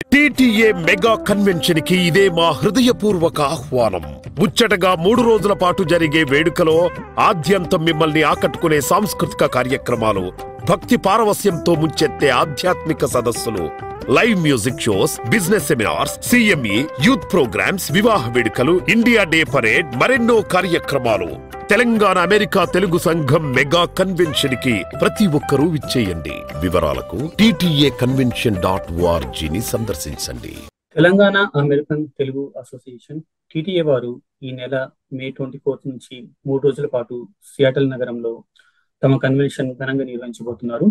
TTA mega convention కి ఇదే మా హృదయపూర్వక ఆహ్వానం. ముచ్చటగా 3 రోజుల పాటు జరిగే వేడుకలో ఆద్యంతం మిమ్మల్ని ఆకట్టుకునే సాంస్కృతిక కార్యక్రమాలు, భక్తి పారవస్యంతో ముంచెత్తే ఆధ్యాత్మిక సదస్సులు, live music shows, business seminars, CME, youth programs, వివాహ వేడుకలు, ఇండియా డే పరేడ్, మరెన్నో కార్యక్రమాలు. తెలంగాణ అమెరికా తెలుగు సంఘం మెగా కన్వెన్షన్ కి ప్రతి ఒక్కరూ విచ్చేయండి. వివరాలకు ttacconvention.org ని సందర్శించండి. Telangana American Telugu association TTA వారు ఈ నెల మే 24 నుంచి 3 రోజుల పాటు సియాటల్ నగరంలో తమ కన్వెన్షన్ ఘనంగా నిర్వహించబోతున్నారు.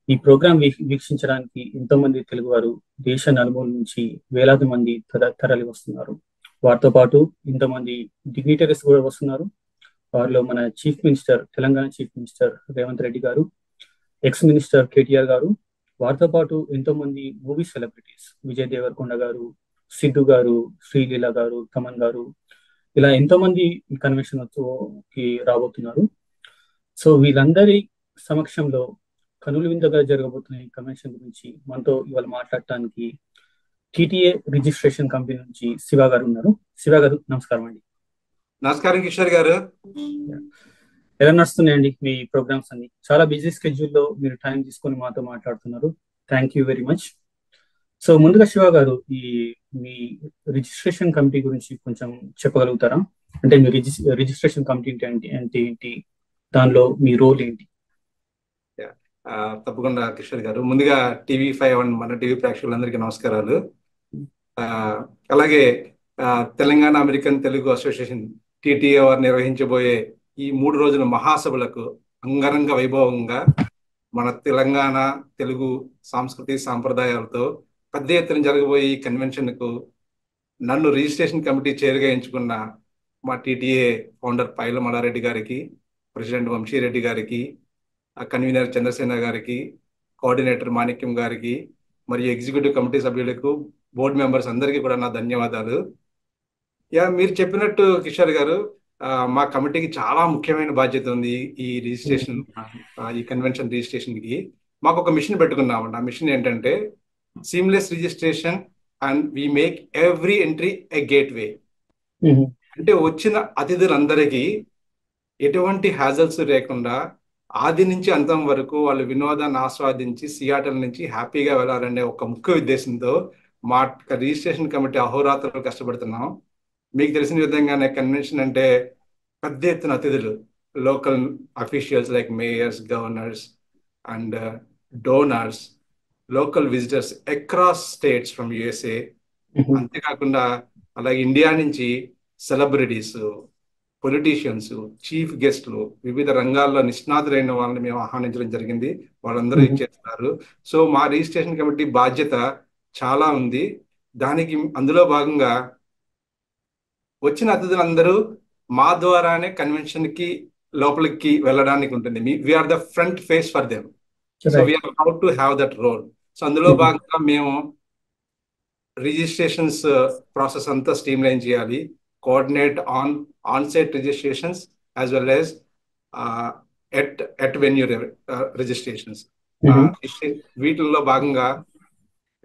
ఈ ప్రోగ్రాం వీక్షించడానికి ఎంతో మంది తెలుగు వారు దేశ నలుమూల నుంచి వేలాది మంది తరలి వస్తున్నారు. వారితో పాటు ఇంతమంది డిగ్నిటరీస్ కూడా వస్తున్నారు. వారిలో మన chief minister, Telangana chief minister Revanth Reddy గారు, ఎక్స్ మినిస్టర్ కేటీఆర్ గారు, వారితో పాటు ఎంతో మంది మూవీ సెలబ్రిటీస్, విజయ్ దేవరకొండ గారు, సిద్ధు గారు, శ్రీలీల గారు, తమన్ గారు, ఇలా ఎంతో మంది ఈ కన్వెన్షన్ కి రాబోతున్నారు. సో వీళ్ళందరి సమక్షంలో కనుల విందుగా జరగబోతున్న ఈ కన్వెన్షన్ గురించి మనతో ఇవాళ మాట్లాడటానికి టీటీఏ రిజిస్ట్రేషన్ కంపెనీ నుంచి శివ గారు ఉన్నారు. శివ గారు, నమస్కారం అండి. నమస్కారం కిషోర్ గారు. ఎలా నడుస్తున్నాయండి మీ ప్రోగ్రామ్స్ అన్ని? చాలా బిజీ స్కెడ్యూల్లో మీరు టైం తీసుకొని మాతో మాట్లాడుతున్నారు. Thank you very much. So ముందుగా శివ గారు, మీ రిజిస్ట్రేషన్ కమిటీ గురించి కొంచెం చెప్పగలుగుతారా? అంటే మీ రిజిస్ట్రేషన్ కమిటీ ఏంటి, దానిలో మీ రోల్ ఏంటి? తప్పకుండా కిషోర్ గారు. ముందుగా TV5 మన టీవీ ప్రేక్షకులందరికీ నమస్కారాలు. అలాగే Telangana American Telugu association TTA వారు నిర్వహించబోయే ఈ 3 రోజుల మహాసభలకు అంగరంగ వైభవంగా మన తెలంగాణ తెలుగు సంస్కృతి సాంప్రదాయాలతో పెద్ద ఎత్తున జరగబోయే ఈ కన్వెన్షన్కు నన్ను రిజిస్ట్రేషన్ కమిటీ చైర్గా ఎంచుకున్న మా టీటీఏ ఫౌండర్ పైల మల్లారెడ్డి గారికి, ప్రెసిడెంట్ వంశీరెడ్డి గారికి, కన్వీనర్ చంద్రసేన గారికి, కోఆర్డినేటర్ మాణిక్యం గారికి, మరియు ఎగ్జిక్యూటివ్ కమిటీ సభ్యులకు, బోర్డు మెంబర్స్ అందరికీ కూడా నా ధన్యవాదాలు. మీరు చెప్పినట్టు కిషోర్ గారు, మా కమిటీకి చాలా ముఖ్యమైన బాధ్యత ఉంది. ఈ రిజిస్ట్రేషన్, ఈ కన్వెన్షన్ రిజిస్ట్రేషన్కి మాకు ఒక మిషన్ పెట్టుకున్నామండి. ఆ మిషన్ ఏంటంటే seamless registration and we make every entry a gateway. అంటే వచ్చిన అతిథులందరికీ ఎటువంటి హ్యాజల్స్ లేకుండా ఆది నుంచి అంతం వరకు వాళ్ళు వినోదాన్ని ఆస్వాదించి సియాటల్ నుంచి హ్యాపీగా వెళ్ళాలనే ఒక ముఖ్య ఉద్దేశంతో మా రిజిస్ట్రేషన్ కమిటీ అహోరాత్రులు కష్టపడుతున్నాం. మీకు తెలిసిన విధంగానే కన్వెన్షన్ అంటే పెద్ద ఎత్తున అతిథులు, local officials like mayors, governors and donors, local visitors across states from USA. అంతేకాకుండా అలాగే ఇండియా నుంచి సెలబ్రిటీస్, పొలిటీషియన్స్, చీఫ్ గెస్ట్లు, వివిధ రంగాల్లో నిష్ణాతులైన వాళ్ళని మేము ఆహ్వానించడం జరిగింది. వాళ్ళందరూ ఇచ్చేస్తున్నారు. సో మా రిజిస్ట్రేషన్ కమిటీ బాధ్యత చాలా ఉంది. అందులో భాగంగా వచ్చిన అతిథులందరూ మా ద్వారానే కన్వెన్షన్ కి లోపలికి వెళ్ళడానికి ఉంటుంది. We're the front face for them. So we're how to have that role. So అందులో భాగంగా మేము రిజిస్ట్రేషన్స్ ప్రాసెస్ అంతా స్ట్రీమ్ లైన్ చేయాలి, coordinate on site registrations as well as at venue registrations. వీటిల్లో భాగంగా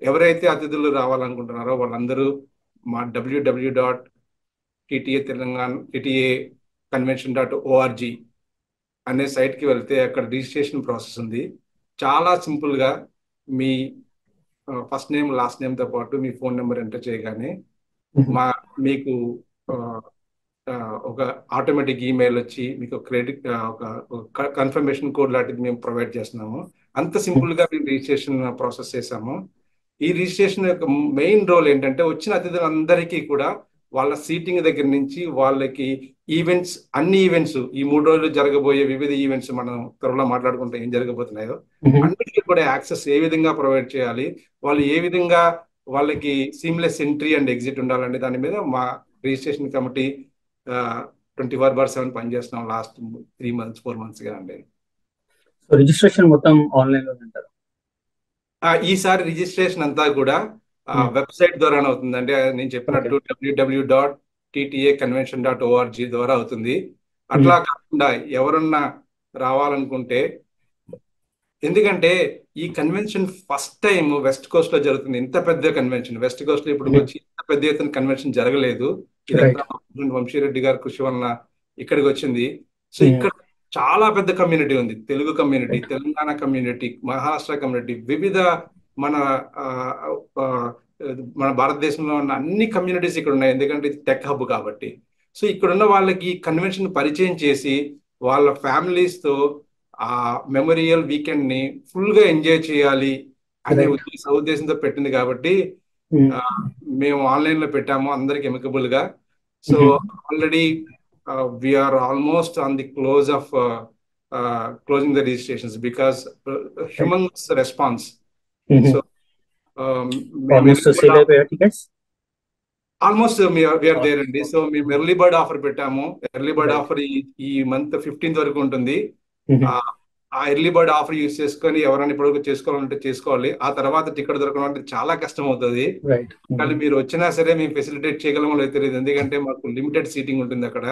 ఎవరైతే అతిథులు రావాలనుకుంటున్నారో వాళ్ళందరూ మా www.ttacconvention.org అనే సైట్కి వెళ్తే అక్కడ రిజిస్ట్రేషన్ ప్రాసెస్ ఉంది. చాలా సింపుల్గా మీ ఫస్ట్ నేమ్, లాస్ట్ నేమ్తో పాటు మీ ఫోన్ నెంబర్ ఎంటర్ చేయగానే మీకు ఒక ఆటోమేటిక్ ఈమెయిల్ వచ్చి మీకు ఒక కన్ఫర్మేషన్ కోడ్ లాంటిది మేము ప్రొవైడ్ చేస్తున్నాము. అంత సింపుల్గా మేము రిజిస్ట్రేషన్ ప్రాసెస్ చేసాము. ఈ రిజిస్ట్రేషన్ యొక్క మెయిన్ రోల్ ఏంటంటే వచ్చిన అతిథులందరికీ కూడా వాళ్ళ సీటింగ్ దగ్గర నుంచి వాళ్ళకి ఈవెంట్స్, అన్ని ఈవెంట్స్, ఈ 3 రోజులు జరగబోయే వివిధ ఈవెంట్స్ మనం త్వరలో మాట్లాడుకుంటే ఏం జరగబోతున్నాయో అన్నిటికీ కూడా యాక్సెస్ ఏ విధంగా ప్రొవైడ్ చేయాలి, వాళ్ళు ఏ విధంగా వాళ్ళకి సీమ్లెస్ ఎంట్రీ అండ్ ఎగ్జిట్ ఉండాలనే దాని మీద మా రిజిస్ట్రేషన్ కమిటీ 24/7 పనిచేస్తున్నాం లాస్ట్ 3 months 4 months గా అండి. రిజిస్ట్రేషన్ మొత్తం ఆన్లైన్ లో ఉంటారు. ఈసారి రిజిస్ట్రేషన్ అంతా కూడా వెబ్సైట్ ద్వారానే అవుతుంది. అంటే నేను చెప్పినట్టు www.ttacconvention.org ద్వారా అవుతుంది. అట్లా కాకుండా ఎవరన్నా రావాలనుకుంటే ఎందుకంటే ఈ convention first time west coast లో జరుగుతుంది. ఇంత పెద్ద కన్వెన్షన్ వెస్ట్ కోస్ట్ లో ఇప్పుడు వచ్చి ఇంత పెద్ద ఎత్తున కన్వెన్షన్ జరగలేదు. ఇదంతా వంశీరెడ్డి గారి కృషి వలన ఇక్కడికి వచ్చింది. సో ఇక్కడ చాలా పెద్ద కమ్యూనిటీ ఉంది. Telugu community, Telangana community, Maharashtra community, వివిధ మన మన భారతదేశంలో ఉన్న అన్ని కమ్యూనిటీస్ ఇక్కడ ఉన్నాయి. ఎందుకంటే ఇది టెక్ హబ్ కాబట్టి. సో ఇక్కడ ఉన్న వాళ్ళకి కన్వెన్షన్ పరిచయం చేసి వాళ్ళ ఫ్యామిలీస్ తో ఆ మెమోరియల్ వీకెండ్ ని ఫుల్ గా ఎంజాయ్ చేయాలి అనే ఉద్దేశంతో పెట్టింది కాబట్టి మేము ఆన్లైన్ లో పెట్టాము అందరికి ఎమికబుల్ గా. So already we're almost on the closing the registrations because humans response. So almost we're there అండి. సో మేము ఎర్లీ బర్డ్ ఆఫర్ పెట్టాము. ఎర్లీ బర్డ్ ఆఫర్ ఈ మంత్ 15th వరకు ఉంటుంది. ఆ ఎర్లీ బర్డ్ ఆఫర్ యూజ్ చేసుకొని ఎవరైనా ఇప్పటివరకు చేసుకోవాలంటే చేసుకోవాలి. ఆ తర్వాత టికెట్ దొరకడం అంటే చాలా కష్టం అవుతుంది. కానీ మీరు వచ్చినా సరే మేము ఫెసిలిటేట్ చేయగలమో లేదో తెలియదు, ఎందుకంటే మాకు లిమిటెడ్ సీటింగ్ ఉంటుంది అక్కడ.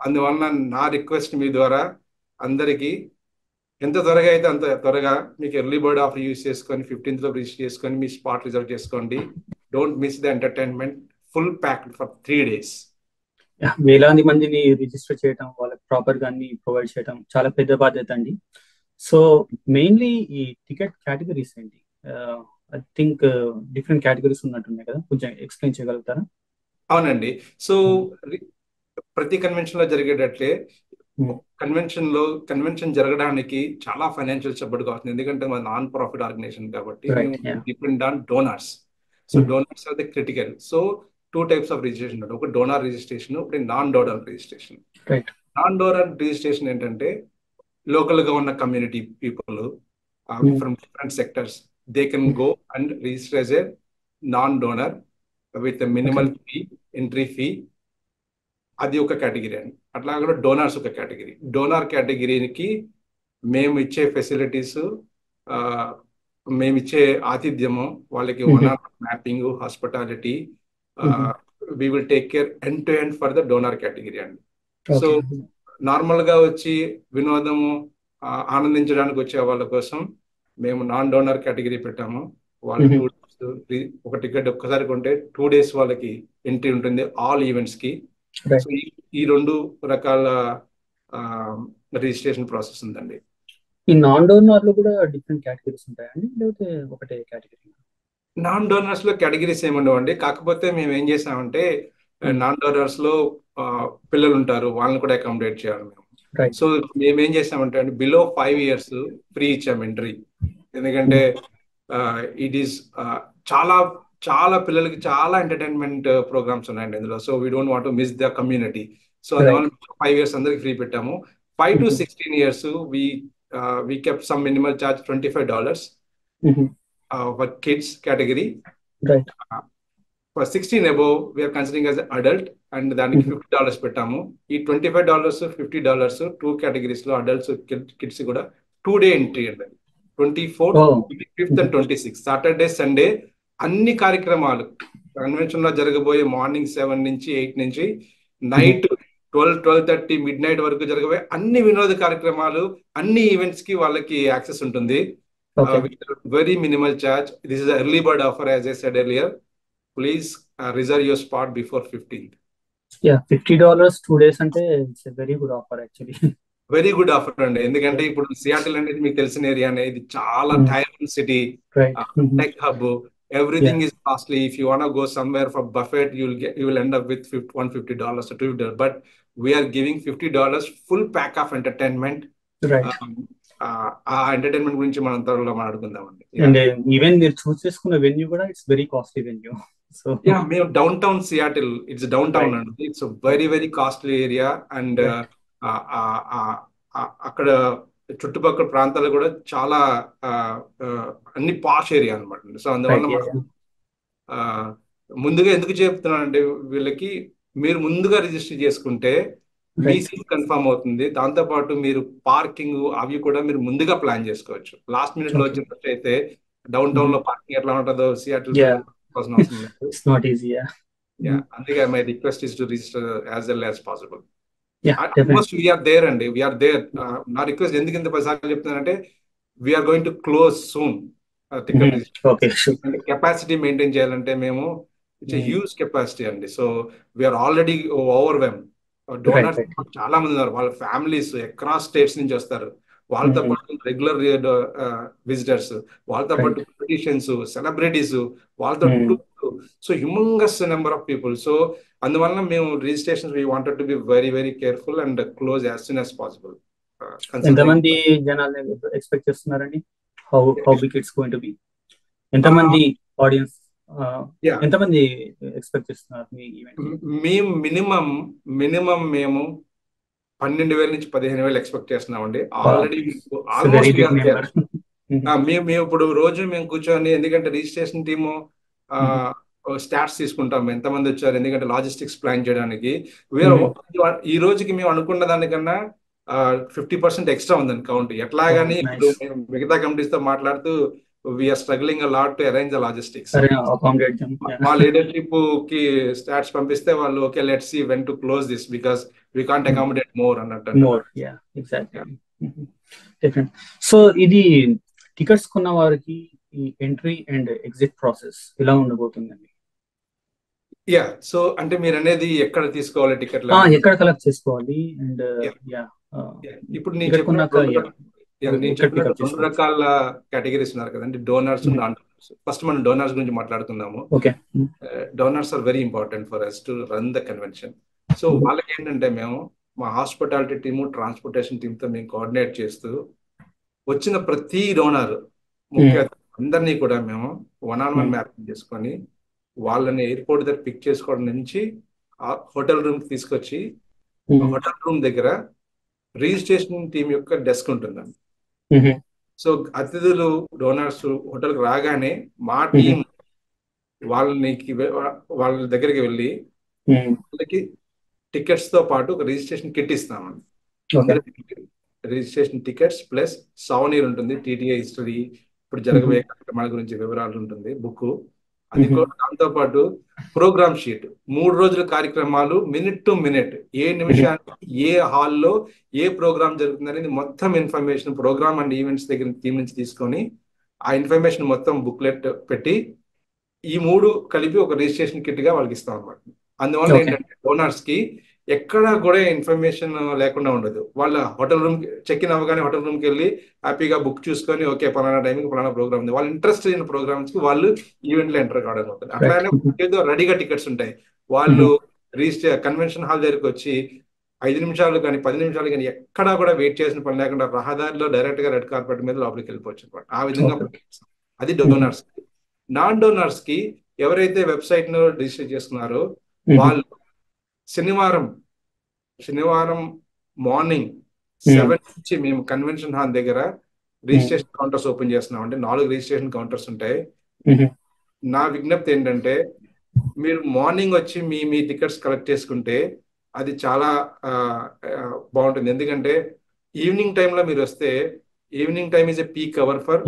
అందువలన నా రిక్వెస్ట్ మీ ద్వారా అందరికి ఎంత త్వరగా అయితే అంత త్వరగా మీకు ఎర్లీ బర్డ్ ఆఫర్ యూజ్ చేసుకొని 15th లో రిజిస్టర్ చేసుకొని మీ స్పాట్ రిజర్వ్ చేసుకోండి. Don't miss the entertainment, full packed for 3 days. వేలాది మందిని రిజిస్టర్ చేయడం, వాళ్ళకి ప్రాపర్ గా అన్ని ప్రొవైడ్ చేయడం చాలా పెద్ద బాధ్యత అండి. సో మెయిన్లీ ఈ టికెట్ కేటగిరీస్ ఏంటి? ఐ థింక్ డిఫరెంట్ కేటగిరీస్ ఉన్నట్టున్నాయి కదా, కొంచెం ఎక్స్ప్లెయిన్ చేయగలుగుతారా? అవునండి. సో ప్రతి కన్వెన్షన్ లో జరిగేటట్లే కన్వెన్షన్ జరగడానికి చాలా ఫైనాన్షియల్ సపోర్ట్ కావాలి. ఎందుకంటే మన నాన్ ప్రాఫిట్ ఆర్గనైజేషన్ కాబట్టి depend on donors. So donors are the critical. So 2 types of registration ఉంటాయి. ఒక డోనర్ రిజిస్ట్రేషన్, ఒకటి non donor registration. Non donor registration ఏంటంటే లోకల్ గా ఉన్న community people from different sectors they can go and register as a non donor with minimal fee, entry fee. అది ఒక category అండి. అట్లా కూడా డోనర్స్ ఒక కేటగిరీ. డోనర్ కేటగిరీకి మేము ఇచ్చే ఫెసిలిటీస్, మేము ఇచ్చే ఆతిథ్యము, వాళ్ళకి mapping, hospitality, we will take care end to end for the donor category అండి. సో నార్మల్ గా వచ్చి వినోదము ఆనందించడానికి వచ్చే వాళ్ళ కోసం మేము నాన్ డోనర్ కేటగిరీ పెట్టాము. వాళ్ళు ఒక టికెట్ ఒక్కసారి కొంటే 2 days వాళ్ళకి ఎంట్రీ ఉంటుంది ఆల్ ఈవెంట్స్ కి. సో ఈ 2 రకాల రిజిస్ట్రేషన్ ప్రాసెస్ ఉందండి. ఈ నాన్ డోనర్ లో కూడా డిఫరెంట్ కేటగిరీస్ ఉంటాయండి, లేకపోతే ఒకటే కేటగిరీ? నాన్ డోనర్స్ లో కేటగిరీస్ ఏమి ఉండవండి. కాకపోతే మేము ఏం చేసామంటే నాన్ డోనర్స్ లో పిల్లలు ఉంటారు, వాళ్ళని కూడా అకామిడేట్ చేయాలి మేము. సో మేము ఏం చేసామంటే అండి, బిలో 5 years ఫ్రీ ఇచ్చాము ఎంట్రీ. ఎందుకంటే ఇట్ ఈస్ చాలా చాలా పిల్లలకి చాలా ఎంటర్టైన్మెంట్ ప్రోగ్రామ్స్ ఉన్నాయండి ఇందులో. So we don't want to miss the community. So అందువల్ల 5 years అందరికి ఫ్రీ పెట్టాము. 5 to 16 years we kept some minimal charge $25 for kids category. Right. For 16 above we are considering as an adult and దానికి $50 పెట్టాము. ఈ $25, $50 2 categories లో adults, kids కూడా 2 day entry అండి. 24th, 25th and 26th Saturday Sunday అన్ని కార్యక్రమాలు convention లో జరగబోయే మార్నింగ్ 7 నుంచి 8 నుంచి నైట్ 12-12:30 midnight వరకు జరగబోయే అన్ని వినోద కార్యక్రమాలు, అన్ని ఈవెంట్స్ కి వాళ్ళకి యాక్సెస్ ఉంటుంది. Very minimal charge. This is an early bird offer, as I said earlier. Please reserve your spot before 15th. Yeah, $50 2 days అంటే it's a very good offer actually. Very good offer అండి. ఎందుకంటే ఇప్పుడు Seattle అనేది మీకు తెలిసిన area అనేది చాలా tier city, tech hub, everything is costly. If you want to go somewhere for buffet, you will end up with $150 or $200. But we are giving $50 full pack of entertainment. Right. ఆ entertainment గురించి మనం త్వరలో మాట్లాడుకుందామండి. And even మీరు చూస్ చేసుకున్న venue కూడా it's very costly venue. So మేము downtown Seattle, it's downtown అండి. It's very very costly area. And అక్కడ చుట్టుపక్కల ప్రాంతాలు కూడా చాలా అన్ని పాష్ ఏరియా అనమాట. సో అందువల్ల ముందుగా ఎందుకు చెప్తున్నానంటే వీళ్ళకి, మీరు ముందుగా రిజిస్టర్ చేసుకుంటే మీ సీట్ కన్ఫర్మ్ అవుతుంది. దాంతో పాటు మీరు పార్కింగ్ అవి కూడా మీరు ముందుగా ప్లాన్ చేసుకోవచ్చు. లాస్ట్ మినిట్ లో వచ్చినట్టు అయితే డౌన్ టౌన్ లో పార్కింగ్ ఎట్లా ఉంటుందో సియాటిల్ అందుకే my request is to register as early as possible. Almost we're there అండి, వీఆర్ దేర్. నా రిక్వెస్ట్ ఎందుకు ఇంత పదిసార్లు చెప్తున్నానంటే we're going to close soon ticket okay. Capacity maintain చేయాలంటే మేము ఇట్స్ హ్యూజ్ కెపాసిటీ అండి. So we're already overwhelm. Donors చాలా మంది ఉన్నారు, వాళ్ళ ఫ్యామిలీస్ అక్రాస్ స్టేట్స్ నుంచి వస్తారు, వాళ్ళతో పాటు రెగ్యులర్ విజిటర్స్, వాళ్ళతో పాటు పొలిటీషియన్స్, సెలబ్రిటీస్, వాళ్ళతో so humongous number of people. So అందువల్ల మేము registration we wanted to be very very careful and close as soon as possible. ఎంతమంది జనాలు ఎక్స్పెక్ట్ చేస్తున్నారండి? How big it's going to be? ఎంతమంది audiences, ఎంతమంది ఎక్స్పెక్ట్ చేస్తున్నారు మీ ఈవెంట్? మేము మినిమం మేము 12,000 నుంచి 15,000 ఎక్స్పెక్ట్ చేస్తున్నామండి. ఆల్రెడీ ఆల్మోస్ట్ మేము ఇప్పుడు రోజు మేము కూర్చొని, ఎందుకంటే రిజిస్ట్రేషన్ టీము స్టాట్స్ తీసుకుంటాం ఎంతమంది వచ్చారు, ఎందుకంటే లాజిస్టిక్స్ ప్లాన్ చేయడానికి. ఈ రోజుకి మేము అనుకున్న దానికన్నా 50% ఎక్స్ట్రా ఉందని కౌంట్. ఎట్లాగని ఇప్పుడు మిగతా కమిటీస్ తో మాట్లాడుతూ we're struggling a lot to arrange the logistics. మా లీడర్షిప్ కి స్టాట్స్ పంపిస్తే వాళ్ళు okay let's see when to close this because we can't accommodate more అన్నట్టు. సో ఇది టికెట్స్ కొన్న వారికి ఈ ఎంట్రీ అండ్ ఎగ్జిట్ ప్రాసెస్ ఎలా ఉండబోతుందండి? సో అంటే మీరు అనేది ఎక్కడ తీసుకోవాలి టికెట్, ఎక్కడ కలెక్ట్ చేసుకోవాలి? అండ్ ఇప్పుడు నేను చెప్పిన 2 రకాల కేటగిరీస్ ఉన్నారు కదండి, డోనర్స్, నాన్ డోనర్స్. ఫస్ట్ మనం డోనర్స్ గురించి మాట్లాడుకుందాము. Donors are very important for us to run the convention. So వాళ్ళకి ఏంటంటే మేము మా హాస్పిటాలిటీ టీము, ట్రాన్స్పోర్టేషన్ టీమ్ తో మేము కోఆర్డినేట్ చేస్తూ వచ్చిన ప్రతి డోనర్ ముఖ్య అందరినీ కూడా మేము 1-on-1 మ్యాపింగ్ చేసుకొని వాళ్ళని ఎయిర్పోర్ట్ దగ్గర పిక్ చేసుకోవడం నుంచి హోటల్ రూమ్ తీసుకొచ్చి హోటల్ రూమ్ దగ్గర రిజిస్ట్రేషన్ టీం యొక్క డెస్క్ ఉంటుందండి. సో అతిథులు డోనర్స్ హోటల్కి రాగానే మా టీం వాళ్ళ దగ్గరికి వెళ్ళి వాళ్ళకి టికెట్స్ తో పాటు ఒక రిజిస్ట్రేషన్ కిట్ ఇస్తామండి. రిజిస్ట్రేషన్ టికెట్స్ ప్లస్ సౌనీర్ ఉంటుంది, టీటీఐ హిస్టరీ, ఇప్పుడు జరగబోయే కార్యక్రమాల గురించి వివరాలు ఉంటుంది, బుక్. అది కూడా దాంతో పాటు ప్రోగ్రామ్ షీట్, 3 రోజుల కార్యక్రమాలు మినిట్ టు మినిట్, ఏ నిమిషానికి ఏ హాల్లో ఏ ప్రోగ్రామ్ జరుగుతుంది అనేది మొత్తం ఇన్ఫర్మేషన్ ప్రోగ్రామ్ అండ్ ఈవెంట్స్ దగ్గర టీం నుంచి తీసుకొని ఆ ఇన్ఫర్మేషన్ మొత్తం బుక్లెట్ పెట్టి ఈ 3 కలిపి ఒక రిజిస్ట్రేషన్ కిట్ గా వాళ్ళకి ఇస్తాం అనమాట. అందువల్ల ఏంటంటే డోనర్స్ కి ఎక్కడా కూడా ఇన్ఫర్మేషన్ లేకుండా ఉండదు. వాళ్ళ హోటల్ రూమ్ చెక్ ఇన్ అవ్వగానే హోటల్ రూమ్కి వెళ్ళి హ్యాపీగా బుక్ చూసుకొని ఓకే పలానా టైంకి పలానా ప్రోగ్రామ్ ఉంది, వాళ్ళు ఇంట్రెస్ట్ అయిన ప్రోగ్రామ్స్ కి వాళ్ళు ఈవెంట్ లో ఎంటర్ కావడం అవుతుంది. అట్లానే ఏదో రెడీగా టికెట్స్ ఉంటాయి, వాళ్ళు కన్వెన్షన్ హాల్ దగ్గరికి వచ్చి 5 నిమిషాలు కానీ 10 నిమిషాలు కానీ ఎక్కడా కూడా వెయిట్ చేసిన పని లేకుండా రహదారిలో డైరెక్ట్ గా రెడ్ కార్పెట్ మీద లోపలికి వెళ్ళిపోవచ్చు అనమాట. ఆ విధంగా అది డోనర్స్. నాన్ డోనర్స్ కి ఎవరైతే వెబ్సైట్ ను రిజిస్టర్ చేసుకున్నారో వాళ్ళు శనివారం మార్నింగ్ 7 నుంచి మేము కన్వెన్షన్ హాల్ దగ్గర రిజిస్ట్రేషన్ కౌంటర్స్ ఓపెన్ చేస్తున్నాం. అంటే 4 రిజిస్ట్రేషన్ కౌంటర్స్ ఉంటాయి. నా విజ్ఞప్తి ఏంటంటే మీరు మార్నింగ్ వచ్చి మీ టికెట్స్ కలెక్ట్ చేసుకుంటే అది చాలా బాగుంటుంది. ఎందుకంటే ఈవినింగ్ టైంలో మీరు వస్తే evening time is a peak hour for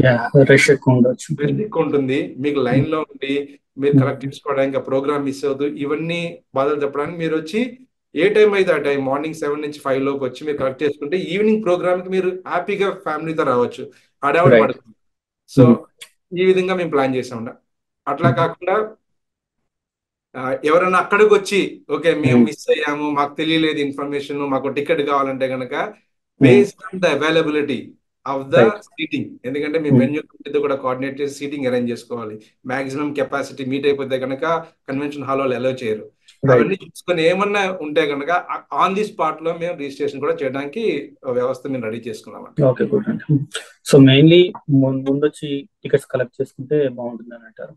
rush ఎక్కువ ఉంటుంది. మీకు లైన్ లో ఉండి మీరు కలెక్ట్ చేసుకోవడానికి ప్రోగ్రామ్ మిస్ అవుతూ ఇవన్నీ బాధలు చెప్పడానికి మీరు వచ్చి ఏ టైం అయితే ఆ టైం మార్నింగ్ 7 నుంచి 5 లోపు వచ్చి మీరు కలెక్ట్ చేసుకుంటే ఈవినింగ్ ప్రోగ్రామ్ కి మీరు హ్యాపీగా ఫ్యామిలీతో రావచ్చు, హడావుడి పడుతుంది. సో ఈ విధంగా మేము ప్లాన్ చేసాం. అట్లా కాకుండా ఎవరైనా అక్కడికి వచ్చి ఓకే మేము మిస్ అయ్యాము, మాకు తెలియలేదు ఇన్ఫర్మేషన్, మాకు టికెట్ కావాలంటే కనుక based on the availability of the seating, ఎందుకంటే మేము వెన్యూ కమిటీతో కూడా కోఆర్డినేట్ చేసి సీటింగ్ అరేంజ్ చేసుకోవాలి. మాక్సిమం కెపాసిటీ మీట్ అయిపోతే కనుక కన్వెన్షన్ హాల్ వాళ్ళు అలౌ చేయరు. అవన్నీ చూసుకొని ఏమన్నా ఉంటే కనుక ఆన్ ది స్పాట్ లో మేము రిజిస్ట్రేషన్ కూడా చేయడానికి వ్యవస్థ మేము రెడీ చేసుకున్నామండి. ఓకే, గుడ్ అండి. సో మెయిన్లీ ముందొచ్చి టికెట్స్ కలెక్ట్ చేసుకుంటే బాగుంటుంది అని అంటారు.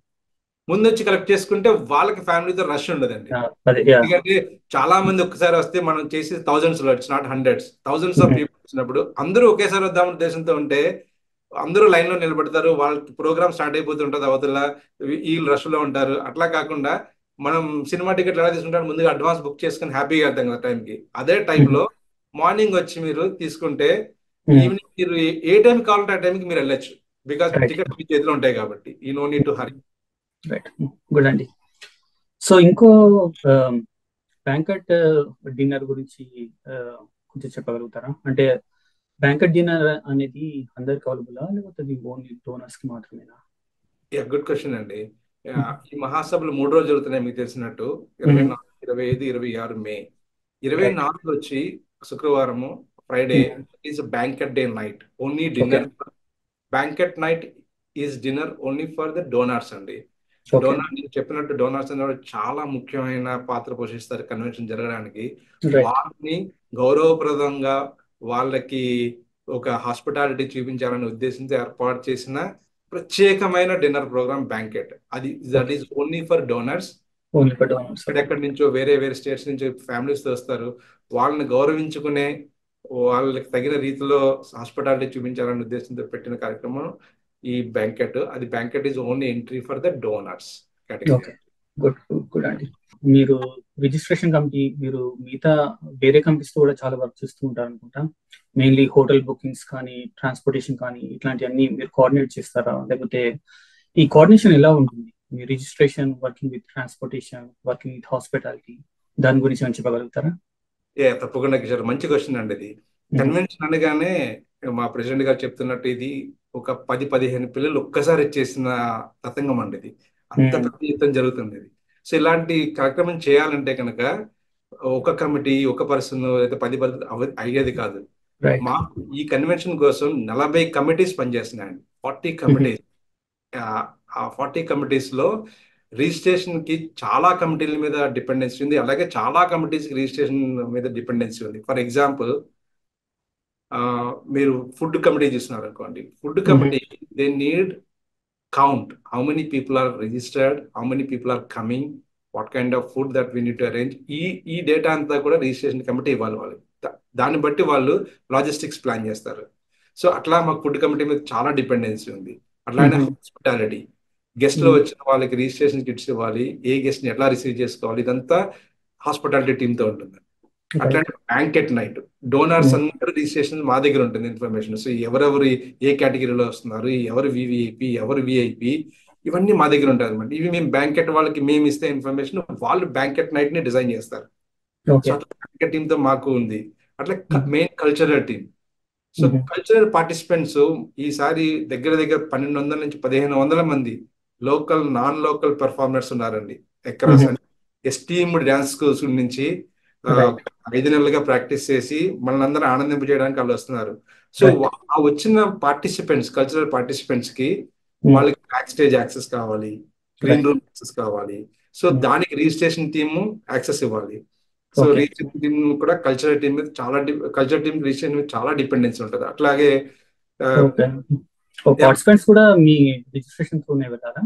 ముందొచ్చి కలెక్ట్ చేసుకుంటే వాళ్ళకి ఫ్యామిలీతో రష్ ఉండదండి. ఎందుకంటే చాలా మంది ఒక్కసారి వస్తే మనం చేసి థౌజండ్స్ లో, it's not hundreds, thousands of people వచ్చినప్పుడు అందరూ ఒకేసారి వద్దామని ఉద్దేశంతో ఉంటే అందరూ లైన్ లో నిలబడతారు, వాళ్ళకి ప్రోగ్రామ్ స్టార్ట్ అయిపోతుంటది, అవతల వీళ్ళు రష్ లో ఉంటారు. అట్లా కాకుండా మనం సినిమా టికెట్లు ఎలా తీసుకుంటాం, ముందుగా అడ్వాన్స్ బుక్ చేసుకుని హ్యాపీగా వెళ్తాం కదా టైంకి. అదే టైంలో మార్నింగ్ వచ్చి మీరు తీసుకుంటే ఈవినింగ్ మీరు ఏ టైం కావాలంటే ఆ టైంకి మీరు వెళ్ళొచ్చు, బికాస్ టికెట్స్ మీ చేతిలో ఉంటాయి కాబట్టి. You know need to hurry. Right, good అండి. సో ఇంకో బ్యాంకెట్ డిన్నర్ గురించి కొంచెం చెప్పగలుగుతారా? అంటే బ్యాంకెట్ డిన్నర్ అనేది అందరికి అవైలబుల్ లేకపోతే అది ఓన్లీ డోనర్స్ కి మాత్రమేనా? గుడ్ క్వశ్చన్ అండి. ఈ మహాసభలు 3 రోజులు జరుగుతున్నాయి మీకు తెలిసినట్టు. 24, 25, 26 మే. 24 వచ్చి శుక్రవారము, Friday is banquet day night. Only dinner. Banquet night is dinner only for the donors అండి. డోనర్ నేను చెప్పినట్టు డోనర్స్ అనేవాడు చాలా ముఖ్యమైన పాత్ర పోషిస్తారు కన్వెన్షన్ జరగడానికి. వారిని గౌరవప్రదంగా వాళ్ళకి ఒక హాస్పిటాలిటీ చూపించాలనే ఉద్దేశంతో ఏర్పాటు చేసిన ప్రత్యేకమైన dinner program banquet. That is only for donors. ఎక్కడెక్కడి నుంచో వేరే వేరే స్టేట్స్ నుంచి ఫ్యామిలీస్ వస్తారు. వాళ్ళని గౌరవించుకునే వాళ్ళకి తగిన రీతిలో హాస్పిటాలిటీ చూపించాలనే ఉద్దేశంతో పెట్టిన కార్యక్రమం ఈ బ్యాంకెట్. అది banquet is only entry for the donors category. Good అండి. మీరు రిజిస్ట్రేషన్ కమిటీ, మీరు మిగతా వేరే కంపెనీస్ తో కూడా చాలా వర్క్ చేస్తూ ఉంటారు అనుకుంటా. మెయిన్లీ హోటల్ బుకింగ్స్ కానీ, ట్రాన్స్పోర్టేషన్ కానీ, ఇట్లాంటివన్నీ మీరు కోఆర్డినేట్ చేస్తారా? లేకపోతే ఈ కోఆర్డినేషన్ ఎలా ఉంటుంది? మీ registration, working with transportation, working with hospitality, దాని గురించి ఏమైనా చెప్పగలుగుతారా? తప్పకుండా కిషోర్, మంచి క్వశ్చన్ అండి. ఇది కన్వెన్షన్ అనగానే మా ప్రెసిడెంట్ గారు చెప్తున్నట్టు ఇది ఒక 10-15 పిల్లలు ఒక్కసారి చేసిన తతంగం అండి. ఇది అంత పెద్ద ఎత్తున జరుగుతుంది ఇది. సో ఇలాంటి కార్యక్రమం చేయాలంటే కనుక ఒక కమిటీ, ఒక పర్సన్ లేదా 10 అయ్యేది కాదు. మాకు ఈ కన్వెన్షన్ కోసం 40 కమిటీస్ పనిచేస్తున్నాయండి. 40 కమిటీస్. ఆ 40 కమిటీస్ లో రిజిస్ట్రేషన్ కి చాలా కమిటీల మీద డిపెండెన్సీ ఉంది. అలాగే చాలా కమిటీస్ రిజిస్ట్రేషన్ మీద డిపెండెన్సీ ఉంది. ఫర్ ఎగ్జాంపుల్, మీరు ఫుడ్ కమిటీ చూస్తున్నారు అనుకోండి. Food committee they need count how many people are registered, how many people are coming, what kind of food that we need to arrange. ఈ data అంతా కూడా registration committee ఇవ్వాలి వాళ్ళు. దాన్ని బట్టి వాళ్ళు లాజిస్టిక్స్ ప్లాన్ చేస్తారు. సో అట్లా మాకు ఫుడ్ కమిటీ మీద చాలా డిపెండెన్సీ ఉంది. అట్లానే హాస్పిటాలిటీ, గెస్ట్ లో వచ్చిన వాళ్ళకి రిజిస్ట్రేషన్ కిట్స్ ఇవ్వాలి, ఏ గెస్ట్ ని ఎట్లా రిసీవ్ చేసుకోవాలి, ఇదంతా హాస్పిటాలిటీ టీమ్ తో ఉంటుంది. అట్లాంటి బ్యాంకెట్ నైట్ డోనర్స్ అందరూ రిజిస్ట్రేషన్ మా దగ్గర ఉంటుంది ఇన్ఫర్మేషన్. సో ఎవరెవరు ఏ కేటగిరీలో వస్తున్నారు, ఎవరు వివిఐపి, ఎవరు విఐపి, ఇవన్నీ మా దగ్గర ఉంటాయి అనమాట. ఇవి మేము బ్యాంకెట్ వాళ్ళకి మేము ఇస్తే ఇన్ఫర్మేషన్, వాళ్ళు బ్యాంకెట్ నైట్ ని డిజైన్ చేస్తారు. సో అట్లా బ్యాంకెట్ టీమ్ తో మాకు ఉంది. అట్లా main cultural team. So cultural participants ఈసారి దగ్గర 1200 నుంచి 1500 మంది లోకల్, నాన్ లోకల్ పెర్ఫార్మర్స్ ఉన్నారండి. అక్రాస్ ఎస్టీమ్డ్ డాన్స్ స్కూల్స్ నుంచి 5 నెలలుగా ప్రాక్టీస్ చేసి మనల్ని అందరూ ఆనందింపజేయడానికి వాళ్ళు వస్తున్నారు. సో ఆ వచ్చిన పార్టిసిపెంట్స్, కల్చరల్ పార్టిసిపెంట్స్ కి వాళ్ళకి బ్యాక్ స్టేజ్ యాక్సెస్ కావాలి, గ్రీన్ రూమ్ యాక్సెస్ కావాలి. సో దానికి రిజిస్ట్రేషన్ టీమ్ యాక్సెస్ ఇవ్వాలి. సో రిజిస్ట్రేషన్ టీమ్ కూడా కల్చరల్ టీమ్ మీద కల్చరల్ టీమ్ రిజిస్ట్రేషన్ మీద చాలా డిపెండెన్సీ ఉంటుంది. అట్లాగే పార్టిసిపెంట్స్ కూడా మీ రిజిస్ట్రేషన్ త్రూనే వెళ్ళారా?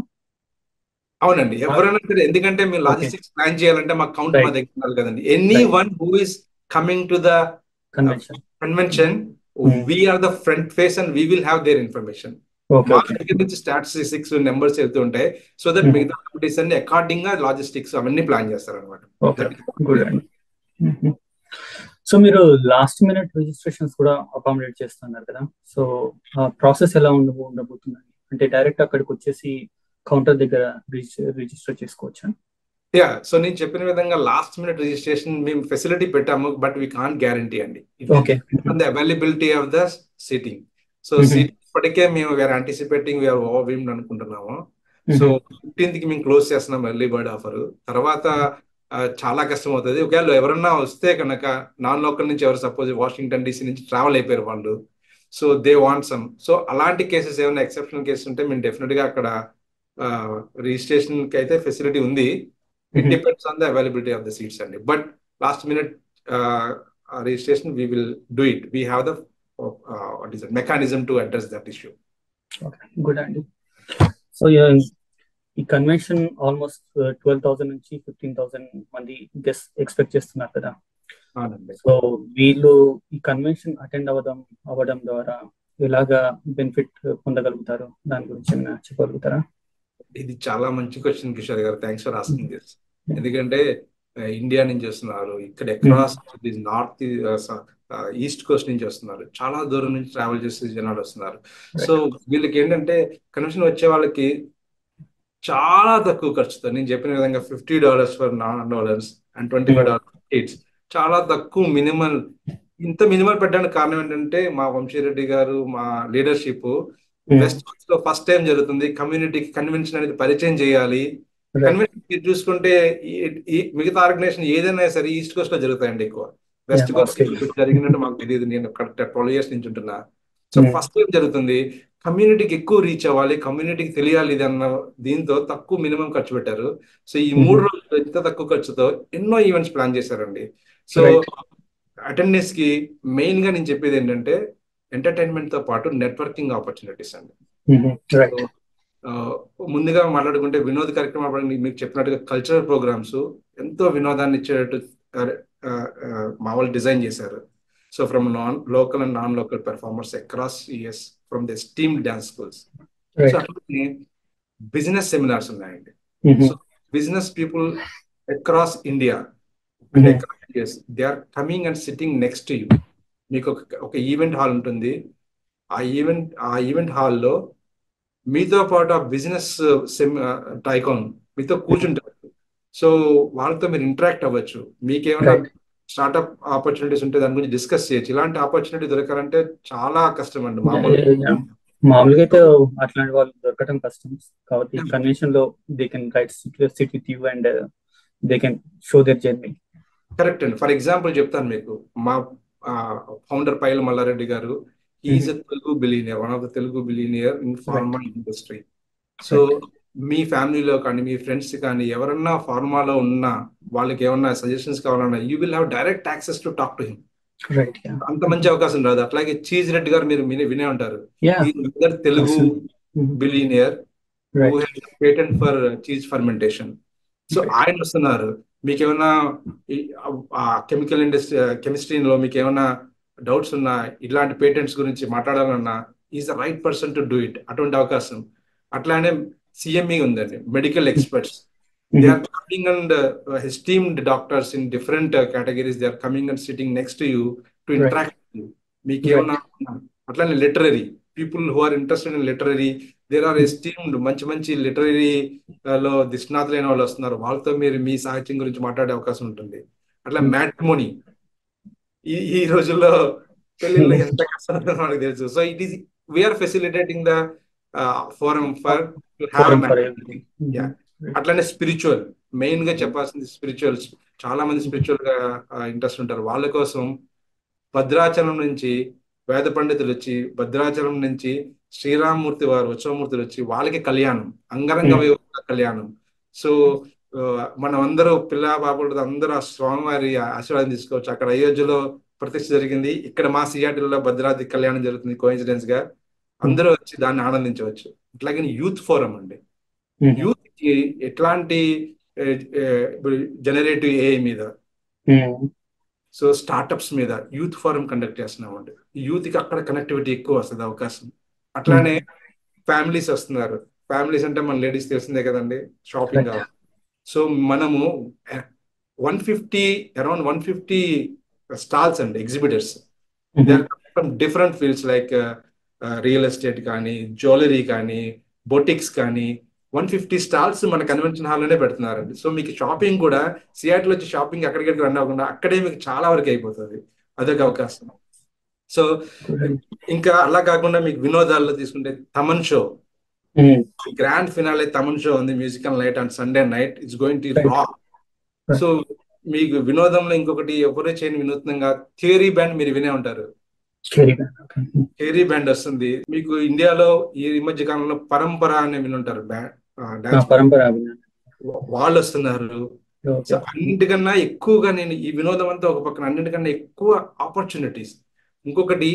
అవునండి, ఎవరైనా సరే. ఎందుకంటే మీరు లాజిస్టిక్స్ ప్లాన్ చేయాలంటే మా కౌంట్ మా దగ్గర ఉండాలి కదండి. Any one who is coming to the convention, we are the front face and we will have their information. మా దగ్గర నుంచి స్టాటిస్టిక్స్ నెంబర్స్ వెళ్తూ ఉంటాయి. సో దట్ మిగతా కమిటీస్ అన్ని అకార్డింగ్ గా లాజిస్టిక్స్ అవన్నీ ప్లాన్ చేస్తారు అనమాట. సో మీరు లాస్ట్ మినిట్ రిజిస్ట్రేషన్స్ కూడా అకామిడేట్ చేస్తున్నారు కదా. సో ప్రాసెస్ ఎలా ఉండబోతుందండి? అంటే డైరెక్ట్ అక్కడికి వచ్చేసి కౌంటర్ దగ్గర రిజిస్టర్ చేసుకోవచ్చా? సో నేను చెప్పిన విధంగా లాస్ట్ మినిట్ రిజిస్ట్రేషన్ మేము ఫెసిలిటీ పెట్టాము, బట్ వీ కాంట్ గ్యారంటీ అండి availability of the seating. So seat ఇప్పటికే మేము వీఆర్ యాంటిసిపేటింగ్, వీఆర్ ఓవర్వీమ్డ్ అనుకుంటున్నాము. సో 15th కి మేము క్లోజ్ చేస్తున్నాం ఎర్లీ బర్డ్ ఆఫర్. తర్వాత చాలా కష్టం అవుతుంది. ఒకవేళ ఎవరన్నా వస్తే కనుక నాన్ లోకల్ నుంచి, ఎవరు సపోజ్ వాషింగ్టన్ DC నుంచి ట్రావెల్ అయిపోయారు వాళ్ళు, so they want some. So అలాంటి కేసెస్ ఏమైనా ఎక్సెప్షనల్ కేసెస్ ఉంటే మేము డెఫినెట్ గా అక్కడ రిజిస్ట్రేషన్ కి అయితే ఫెసిలిటీ ఉంది. It depends on the availability of the seats అండి. But last minute registration we will do it. We have the what is it, mechanism to address that issue. Okay, good అండి. So ఈ convention almost 12,000 నుంచి 15,000 మంది guest expect చేస్తున్నారు కదా. So వీళ్ళు ఈ convention attend అవ్వడం ద్వారా ఎలాగా బెనిఫిట్ పొందగలుగుతారు, దాని గురించి ఏమైనా చెప్పగలుగుతారా? ఇది చాలా మంచి క్వశ్చన్ కిషోర్ గారు, థ్యాంక్స్ ఫర్ ఆస్కింగ్ దిస్. ఎందుకంటే ఇండియా నుంచి వస్తున్నారు, ఇక్కడ అక్రాస్ నార్త్ ఈస్ట్ కోస్ట్ నుంచి వస్తున్నారు, చాలా దూరం నుంచి ట్రావెల్ చేసే జనాలు వస్తున్నారు. సో వీళ్ళకి ఏంటంటే కన్వెన్షన్ వచ్చే వాళ్ళకి చాలా తక్కువ ఖర్చుతో, నేను చెప్పిన విధంగా $50 ఫర్ $9 and $25 కిడ్స్, చాలా తక్కువ మినిమల్ ఇంత మినిమం పెట్టడానికి కారణం ఏంటంటే మా వంశీరెడ్డి గారు మా లీడర్షిప్ వెస్ట్ కోస్ట్ లో ఫస్ట్ టైం జరుగుతుంది. కమ్యూనిటీకి కన్వెన్షన్ అనేది పరిచయం చేయాలి. కన్వెన్షన్ చూసుకుంటే మిగతా ఆర్గనైజేషన్ ఏదైనా సరే ఈస్ట్ కోస్ట్ లో జరుగుతాయండి ఎక్కువ. వెస్ట్ కోస్ట్ జరిగినట్టు మాకు తెలియదు. నేను 12 years నుంచి ఉంటున్నా. సో ఫస్ట్ టైం జరుగుతుంది. కమ్యూనిటీకి ఎక్కువ రీచ్ అవ్వాలి, కమ్యూనిటీకి తెలియాలి ఇది అన్న దీంతో తక్కువ మినిమం ఖర్చు పెట్టారు. సో ఈ 3 రోజులు ఇంత తక్కువ ఖర్చుతో ఎన్నో ఈవెంట్స్ ప్లాన్ చేశారండి. సో అటెండెన్స్ కి మెయిన్ గా నేను చెప్పేది ఏంటంటే ఎంటర్టైన్మెంట్ తో పాటు నెట్వర్కింగ్ ఆపర్చునిటీస్ అండి. ముందుగా మాట్లాడుకుంటే వినోద కార్యక్రమాలు మీకు చెప్పినట్టుగా కల్చరల్ ప్రోగ్రామ్స్ ఎంతో వినోదాన్ని ఇచ్చేటట్టు మా వాళ్ళు డిజైన్ చేశారు. So from local and non local performers across US from the esteemed dance schools. So అట్లనే బిజినెస్ సెమినార్స్ ఉన్నాయండి. So business people across India and across US they are coming and sitting next to you. మీకు ఒక event hall ఉంటుంది. ఆ event హాల్లో మీతో పాటు ఆ బిజినెస్ టైకాన్ మీతో కూర్చుంటారు. సో వాళ్ళతో మీరు ఇంటరాక్ట్ అవ్వచ్చు. మీకేమైనా స్టార్ట్అప్ ఆపర్చునిటీస్ ఉంటే దాని గురించి డిస్కస్ చేయొచ్చు. ఇలాంటి ఆపర్చునిటీ దొరకాలంటే చాలా కష్టం అండి. మామూలుగా అయితే అట్లాంటి వాళ్ళు దొరకడం కష్టం. కాబట్టి కన్వెన్షన్ లో they can sit with you and they can show their journey. Correct అండి. ఫర్ ఎగ్జాంపుల్ చెప్తాను మీకు. మా founder Paila Mallareddy garu, is a Telugu billionaire, one of the Telugu billionaire in pharma industry. So మీ ఫ్యామిలీలో కానీ మీ ఫ్రెండ్స్ కానీ ఎవరన్నా ఫార్మాలో ఉన్నా వాళ్ళకి ఏమన్నా సజెషన్స్ కావాలన్నా you will have direct access to talk to him. అంత మంచి అవకాశం రాదు. అట్లాగే చీజ్ రెడ్డి గారు మీరు వినే ఉంటారు. Telugu billionaire patent for cheese fermentation. So ఆయన వస్తున్నారు. మీకు ఏమైనా కెమికల్ ఇండస్ట్రీ కెమిస్ట్రీలో మీకు ఏమైనా డౌట్స్ ఉన్నా, ఇట్లాంటి పేటెంట్స్ గురించి మాట్లాడాలన్నా is the right person to do it. అటువంటి అవకాశం. అట్లానే సిఎంఈ ఉందండి, medical experts. They are coming and esteemed doctors in different categories they are coming and sitting next to you to interact with you. మీకు ఏమన్నా అట్లానే literary people who are interested in literary, there are esteemed మంచి literary లో దిష్నాథులైన వాళ్ళు వస్తున్నారు. వాళ్ళతో మీరు మీ సాహిత్యం గురించి మాట్లాడే అవకాశం ఉంటుంది. అట్లా మ్యాట్రిమోనీ ఈ రోజుల్లో పెళ్లిళ్ళు ఎంత కష్టం మనకు తెలుసు. So it is we're facilitating the forum for to have అట్లానే స్పిరిచువల్. మెయిన్ గా చెప్పాల్సింది స్పిరిచువల్స్. చాలా మంది స్పిరిచువల్ గా ఇంట్రెస్ట్ ఉంటారు. వాళ్ళ కోసం భద్రాచలం నుంచి వేద పండితులు వచ్చి, భద్రాచలం నుంచి శ్రీరామమూర్తి వారు ఉత్సవమూర్తులు వచ్చి వాళ్ళకి కళ్యాణం, అంగరంగ వైభవంగా కళ్యాణం. సో మనం అందరూ పిల్ల బాబులతో అందరూ ఆ స్వామివారి ఆశీర్వాదం తీసుకోవచ్చు. అక్కడ అయోధ్యలో ప్రతిష్ఠ జరిగింది, ఇక్కడ మా సియాటిల్లో భద్రాద్రి కళ్యాణం జరుగుతుంది. కోఇన్సిడెన్స్ గా అందరూ వచ్చి దాన్ని ఆనందించవచ్చు. అట్లాగే యూత్ ఫోరం అండి. యూత్ కి ఎట్లాంటి జనరేటివ్ ఏఐ మీద, సో స్టార్టప్స్ మీద యూత్ ఫోరం కండక్ట్ చేస్తున్నామండి. యూత్ కి అక్కడ కనెక్టివిటీ ఎక్కువ వస్తుంది అవకాశం. అట్లానే ఫ్యామిలీస్ వస్తున్నారు. ఫ్యామిలీస్ అంటే మన లేడీస్ తెలిసిందే కదండి, షాపింగ్ కావాలి. సో మనము అరౌండ్ 150 స్టాల్స్ అండి, exhibitors. They are from different fields like real estate కానీ, జ్యువెలరీ కానీ, బొటిక్స్ కానీ 150 స్టాల్స్ మన కన్వెన్షన్ హాల్లోనే పెడుతున్నారండి. సో మీకు షాపింగ్ కూడా సియాటిల్ వచ్చి షాపింగ్ ఎక్కడికి రన్ అవ్వకుండా అక్కడే మీకు చాలా వరకు అయిపోతుంది. అదొక అవకాశం. సో ఇంకా అలా కాకుండా మీకు వినోదాల్లో తీసుకుంటే Thaman show, grand finale Thaman show ఉంది, musical night on Sunday night. It's going to rock. So మీకు వినోదంలో ఇంకొకటి ఎవరే చేయని వినూత్నంగా థియరీ బ్యాండ్ మీరు వినే ఉంటారు. థియరీ బ్యాండ్ వస్తుంది. మీకు ఇండియాలో ఈ మధ్య కాలంలో పరంపర అనే వినుంటారు, వాళ్ళు వస్తున్నారు. సో అన్నింటికన్నా ఎక్కువగా నేను ఈ వినోదం అంతా ఒక పక్కన, అన్నింటికన్నా ఎక్కువ ఆపర్చునిటీస్ ఇంకొకటి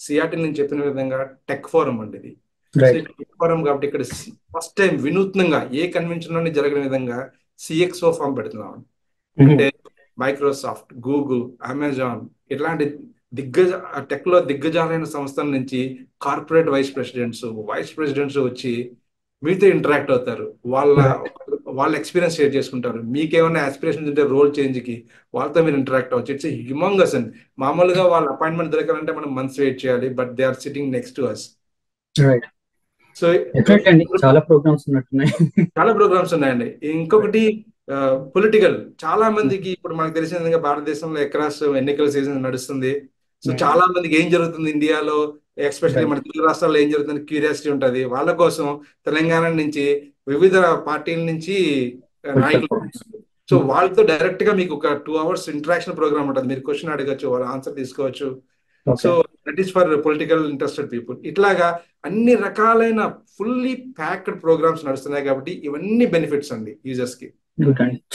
సియాటిల్ నేను చెప్పిన విధంగా టెక్ ఫోరం అండి. ఇది టెక్ ఫోరం కాబట్టి ఇక్కడ ఫస్ట్ టైం వినూత్నంగా ఏ కన్వెన్షన్ లోనే జరగని విధంగా సిఎక్స్ఓ ఫామ్ పెడుతున్నాం. అంటే మైక్రోసాఫ్ట్, గూగుల్, అమెజాన్ ఇట్లాంటి టెక్ లో దిగ్గజాలైన సంస్థల నుంచి కార్పొరేట్ వైస్ ప్రెసిడెంట్స్ వచ్చి మీతో ఇంటరాక్ట్ అవుతారు. వాళ్ళ ఎక్స్పీరియన్స్ షేర్ చేసుకుంటారు. మీకేమైనా ఆస్పిరేషన్స్ ఉంటే రోల్ చేంజ్ కి వాళ్ళతో మీరు ఇంటరాక్ట్ అవ్వచ్చు. ఇట్స్ హ్యూమంగస్ అండి. మామూలుగా వాళ్ళ అపాయింట్మెంట్ దొరకాలంటే మనం మంత్స్ వెయిట్ చేయాలి, but they are sitting next to us. So చాలా ప్రోగ్రామ్స్ ఉన్నాయండి. ఇంకొకటి పొలిటికల్. చాలా మందికి ఇప్పుడు మనకు తెలిసిన విధంగా భారతదేశంలో ఎక్రాస్ ఎన్నికల సీజన్ నడుస్తుంది. సో చాలా మందికి ఏం జరుగుతుంది ఇండియాలో, ఎస్పెషల్లీ మన తెలుగు రాష్ట్రాల్లో ఏం జరుగుతుంది క్యూరియాసిటీ ఉంటుంది. వాళ్ళ కోసం తెలంగాణ నుంచి వివిధ పార్టీల నుంచి నాయకులు, సో వాళ్ళతో డైరెక్ట్ గా మీకు ఒక 2 hours ఇంటరాక్షన్ ప్రోగ్రామ్ ఉంటుంది. మీరు క్వశ్చన్ అడగచ్చు, వాళ్ళ ఆన్సర్ తీసుకోవచ్చు. So that is for political interested people. ఇట్లాగా అన్ని రకాలైన ఫుల్లీ ప్యాక్డ్ ప్రోగ్రామ్స్ నడుస్తున్నాయి కాబట్టి ఇవన్నీ బెనిఫిట్స్ అండి యూజర్స్ కి.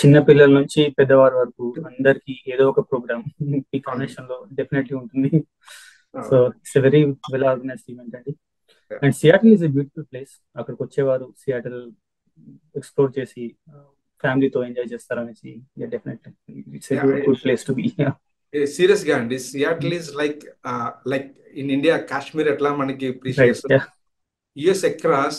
చిన్న పిల్లల నుంచి పెద్దవారి వరకు అందరికి ఏదో ఒక ప్రోగ్రామ్ ఈ కాంబినేషన్ లో డెఫినెట్లీ ఉంటుంది. So it's very well organised event అండి. And Seattle is a beautiful place. అక్కడికి వచ్చేవారు సియాటిల్ ఎక్స్ప్లోర్ చేసి ఫ్యామిలీతో ఎంజాయ్ చేస్తారనేసి definitely it's a good place to be. Serious గా అండి, Seattle is like in India Kashmir ఎట్లా మనకి యుఎస్ అక్రాస్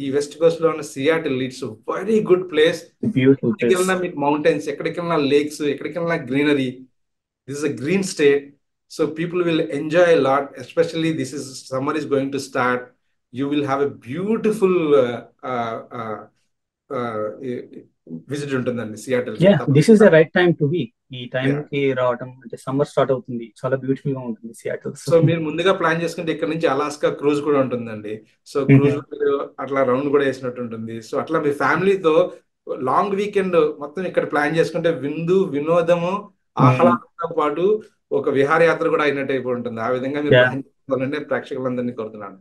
ఈ వెస్ట్ కోస్ట్ లో ఉన్న Seattle it's very good place. ఎక్కడికి వెళ్ళినా మీకు మౌంటైన్స్, ఎక్కడికి వెళ్ళినా లేక్స్, ఎక్కడికి వెళ్ళినా greenery. This is a green state. So people will enjoy a lot, especially this is summer is going to start. You will have a beautiful visit ఉంటుందండి Seattle. This is the right time to be. ఈ time కి రావడం అంటే summer start అవుతుంది, చాలా beautiful గా ఉంటుంది Seattle. So మీరు ముందుగా ప్లాన్ చేసుకుంటే ఇక్కడ నుంచి అలాస్కా క్రూజ్ కూడా ఉంటుందండి. సో క్రూజ్ అట్లా రౌండ్ కూడా వేసినట్టు ఉంటుంది. సో అట్లా మీ ఫ్యామిలీతో లాంగ్ వీకెండ్ మొత్తం ఇక్కడ ప్లాన్ చేసుకుంటే విందు వినోదము ఆహ్లాదంతో పాటు ఒక విహారయాత్ర కూడా అయినట్టు అయిపోయి ఉంటుంది. ఆ విధంగా మీరు ప్లాన్ చేసుకోవాలంటే ప్రేక్షకులందరినీ కోరుతున్నాను.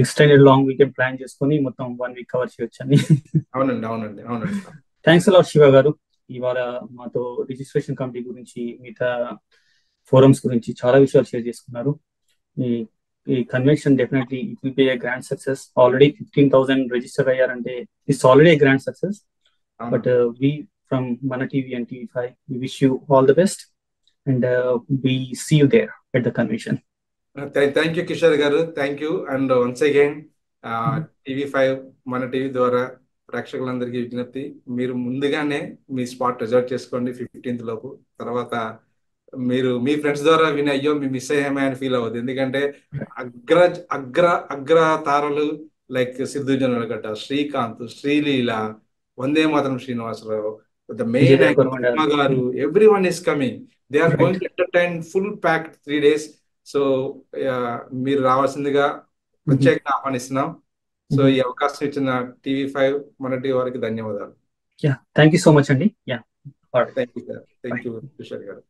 ఎక్స్టెండెడ్ లాంగ్ వీకెండ్ ప్లాన్ చేసుకుని మొత్తం 1 week కవర్ చేయొచ్చని. అవునండి. థ్యాంక్స్ అలాట్ శివ గారు. ఇవాళ మాతో రిజిస్ట్రేషన్ కమిటీ గురించి, మిగతా ఫోరమ్స్ గురించి చాలా విషయాలు షేర్ చేసుకున్నారు. ఈ convention definitely it will be a grand success. Already 15,000 register అయ్యారంటే it's already a grand success. But we from మన TV and TV5 we wish you all the best and we see you there at the convention. Thank you Kishore గారు, thank you. And once again TV5 మన TV ద్వారా ప్రేక్షకులందరికీ విజ్ఞప్తి, మీరు ముందుగానే మీ spot reserve చేసుకోండి 15th లోపు. తర్వాత మీరు మీ ఫ్రెండ్స్ ద్వారా విని అయ్యో మీ మిస్ అయ్యామే అని ఫీల్ అవ్వద్దు. ఎందుకంటే అగ్ర తారలు లైక్ Siddhu Jonnalagadda, Srikanth, Sreeleela, Vande Mataram Srinivasarao, the main actor గారు, everyone is coming. They are going to entertain full packed 3 days. So మీరు రావాల్సిందిగా ప్రత్యేకంగా ఆహ్వానిస్తున్నాం. సో ఈ అవకాశం ఇచ్చిన TV5 మన టీవీ వారికి ధన్యవాదాలు. థ్యాంక్ యూ సో మచ్ అండి. థ్యాంక్ యూ కిషోర్ గారు.